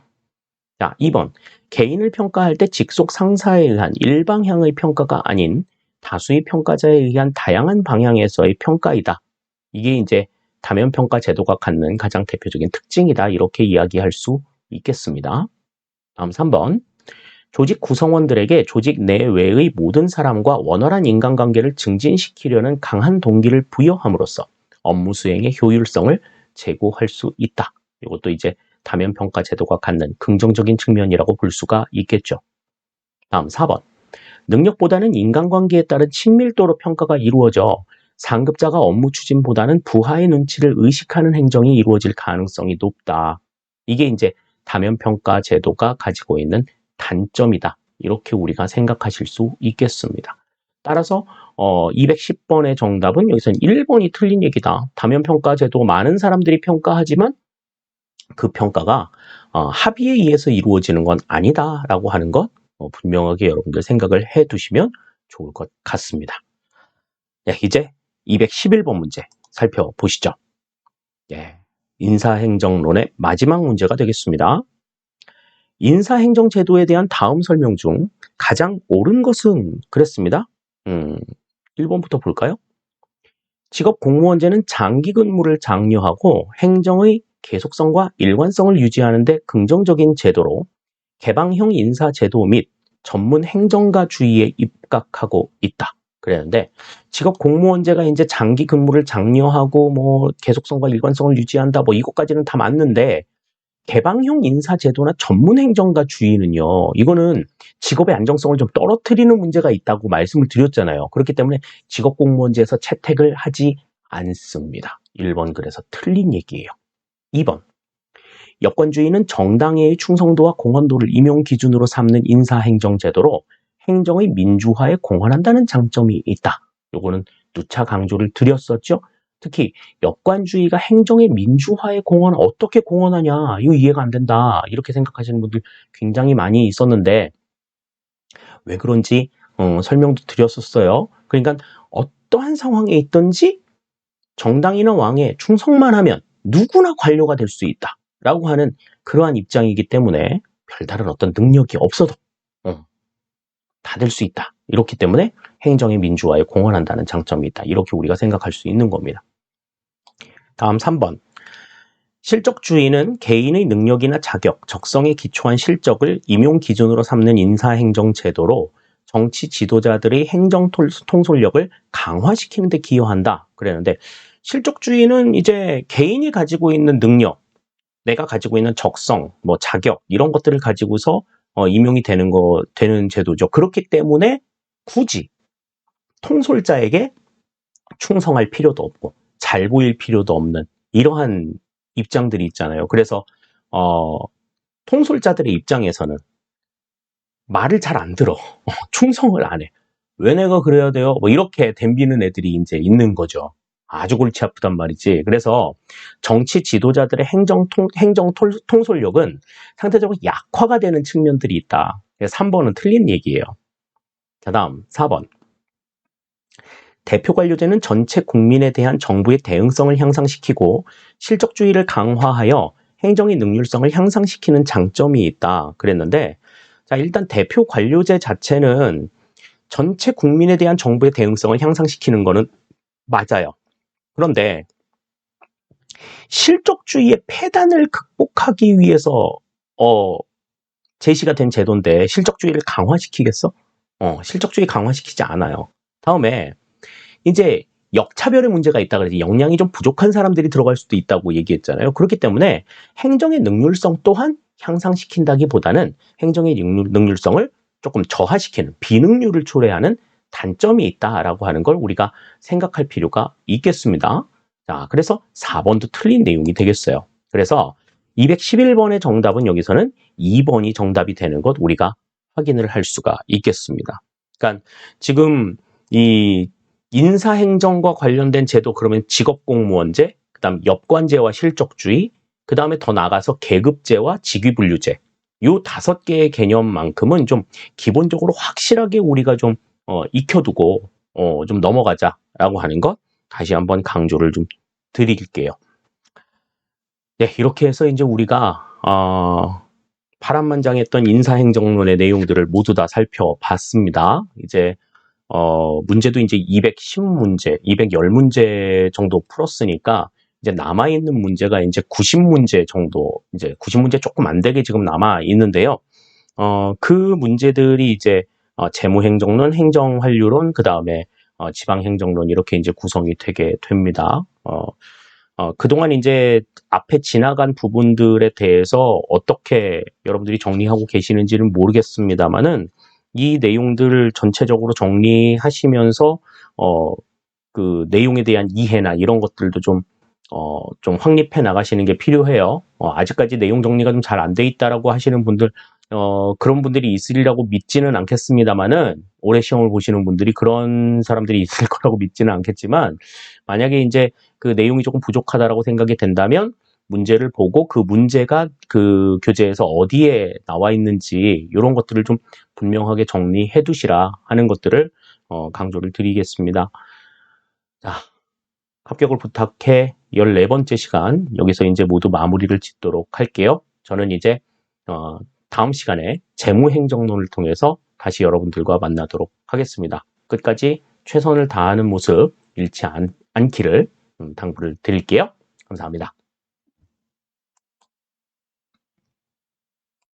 자, 2번. 개인을 평가할 때 직속 상사에 의한 일방향의 평가가 아닌 다수의 평가자에 의한 다양한 방향에서의 평가이다. 이게 이제 다면평가 제도가 갖는 가장 대표적인 특징이다. 이렇게 이야기할 수 있겠습니다. 다음 3번. 조직 구성원들에게 조직 내외의 모든 사람과 원활한 인간관계를 증진시키려는 강한 동기를 부여함으로써 업무 수행의 효율성을 제고할 수 있다. 이것도 이제 다면평가 제도가 갖는 긍정적인 측면이라고 볼 수가 있겠죠. 다음 4번. 능력보다는 인간관계에 따른 친밀도로 평가가 이루어져 상급자가 업무 추진보다는 부하의 눈치를 의식하는 행정이 이루어질 가능성이 높다. 이게 이제 다면평가 제도가 가지고 있는 단점이다. 이렇게 우리가 생각하실 수 있겠습니다. 따라서 210번의 정답은 여기서는 1번이 틀린 얘기다. 다면평가 제도 많은 사람들이 평가하지만 그 평가가 합의에 의해서 이루어지는 건 아니다라고 하는 것 분명하게 여러분들 생각을 해 두시면 좋을 것 같습니다. 네, 이제 211번 문제 살펴보시죠. 예, 인사행정론의 마지막 문제가 되겠습니다. 인사행정제도에 대한 다음 설명 중 가장 옳은 것은 그랬습니다. 1번부터 볼까요? 직업공무원제는 장기 근무를 장려하고 행정의 계속성과 일관성을 유지하는 데 긍정적인 제도로 개방형 인사제도 및 전문 행정가주의에 입각하고 있다. 그랬는데 직업공무원제가 이제 장기 근무를 장려하고 계속성과 일관성을 유지한다 이것까지는 다 맞는데 개방형 인사제도나 전문행정가주의는요, 이거는 직업의 안정성을 좀 떨어뜨리는 문제가 있다고 말씀을 드렸잖아요. 그렇기 때문에 직업공무원제에서 채택을 하지 않습니다. 1번 그래서 틀린 얘기예요. 2번, 여권주의는 정당의 충성도와 공헌도를 임용 기준으로 삼는 인사행정제도로 행정의 민주화에 공헌한다는 장점이 있다. 요거는 누차 강조를 드렸었죠. 특히 역관주의가 행정의 민주화에 어떻게 공헌하냐, 이거 이해가 안 된다, 이렇게 생각하시는 분들 굉장히 많이 있었는데 왜 그런지 설명도 드렸었어요. 그러니까 어떠한 상황에 있든지 정당이나 왕에 충성만 하면 누구나 관료가 될 수 있다 라고 하는 그러한 입장이기 때문에 별다른 어떤 능력이 없어도 다 될 수 있다. 이렇기 때문에 행정의 민주화에 공헌한다는 장점이 있다. 이렇게 우리가 생각할 수 있는 겁니다. 다음 3번. 실적주의는 개인의 능력이나 자격, 적성에 기초한 실적을 임용 기준으로 삼는 인사행정 제도로 정치 지도자들의 행정 통솔력을 강화시키는 데 기여한다. 그랬는데 실적주의는 이제 개인이 가지고 있는 능력, 내가 가지고 있는 적성, 뭐 자격 이런 것들을 가지고서 임용이 되는 제도죠. 그렇기 때문에 굳이 통솔자에게 충성할 필요도 없고 잘 보일 필요도 없는 이러한 입장들이 있잖아요. 그래서 통솔자들의 입장에서는 말을 잘 안 들어. 충성을 안 해. 왜 내가 그래야 돼요? 뭐 이렇게 덤비는 애들이 이제 있는 거죠. 아주 골치 아프단 말이지. 그래서 정치 지도자들의 행정 통솔력은 상대적으로 약화가 되는 측면들이 있다. 3번은 틀린 얘기예요. 자, 다음 4번. 대표 관료제는 전체 국민에 대한 정부의 대응성을 향상시키고 실적주의를 강화하여 행정의 능률성을 향상시키는 장점이 있다. 그랬는데, 자, 일단 대표 관료제 자체는 전체 국민에 대한 정부의 대응성을 향상시키는 거는 맞아요. 그런데 실적주의의 폐단을 극복하기 위해서 제시가 된 제도인데 실적주의를 강화시키겠어? 실적주의 강화시키지 않아요. 다음에 이제 역차별의 문제가 있다 그래서 역량이 좀 부족한 사람들이 들어갈 수도 있다고 얘기했잖아요. 그렇기 때문에 행정의 능률성 또한 향상시킨다기보다는 행정의 능률성을 조금 저하시키는 비능률을 초래하는 단점이 있다라고 하는 걸 우리가 생각할 필요가 있겠습니다. 자, 그래서 4번도 틀린 내용이 되겠어요. 그래서 211번의 정답은 여기서는 2번이 정답이 되는 것 우리가 확인을 할 수가 있겠습니다. 그러니까 지금 이 인사행정과 관련된 제도 그러면 직업공무원제, 그다음 엽관제와 실적주의, 그다음에 더 나아가서 계급제와 직위분류제 이 5개의 개념만큼은 좀 기본적으로 확실하게 우리가 좀 익혀두고 좀 넘어가자라고 하는 것 다시 한번 강조를 좀 드릴게요. 네, 이렇게 해서 이제 우리가 파란만장했던 인사행정론의 내용들을 모두 다 살펴봤습니다. 이제 문제도 이제 210문제, 210문제 정도 풀었으니까 이제 남아있는 문제가 이제 90문제 정도, 이제 90문제 조금 안 되게 지금 남아있는데요. 그 문제들이 이제 재무행정론, 행정환류론, 그 다음에 지방행정론 이렇게 이제 구성이 되게 됩니다. 그동안 이제 앞에 지나간 부분들에 대해서 어떻게 여러분들이 정리하고 계시는지는 모르겠습니다만은 이 내용들을 전체적으로 정리하시면서 그 내용에 대한 이해나 이런 것들도 좀 확립해 나가시는 게 필요해요. 아직까지 내용 정리가 좀 잘 안 돼 있다라고 하시는 분들, 그런 분들이 있으리라고 믿지는 않겠습니다만은, 올해 시험을 보시는 분들이 그런 사람들이 있을 거라고 믿지는 않겠지만, 만약에 이제 그 내용이 조금 부족하다라고 생각이 된다면, 문제를 보고 그 문제가 그 교재에서 어디에 나와 있는지, 이런 것들을 좀 분명하게 정리해 두시라 하는 것들을 강조를 드리겠습니다. 자, 합격을 부탁해 14번째 시간 여기서 이제 모두 마무리를 짓도록 할게요. 저는 이제 다음 시간에 재무행정론을 통해서 다시 여러분들과 만나도록 하겠습니다. 끝까지 최선을 다하는 모습 잃지 않기를 당부를 드릴게요. 감사합니다.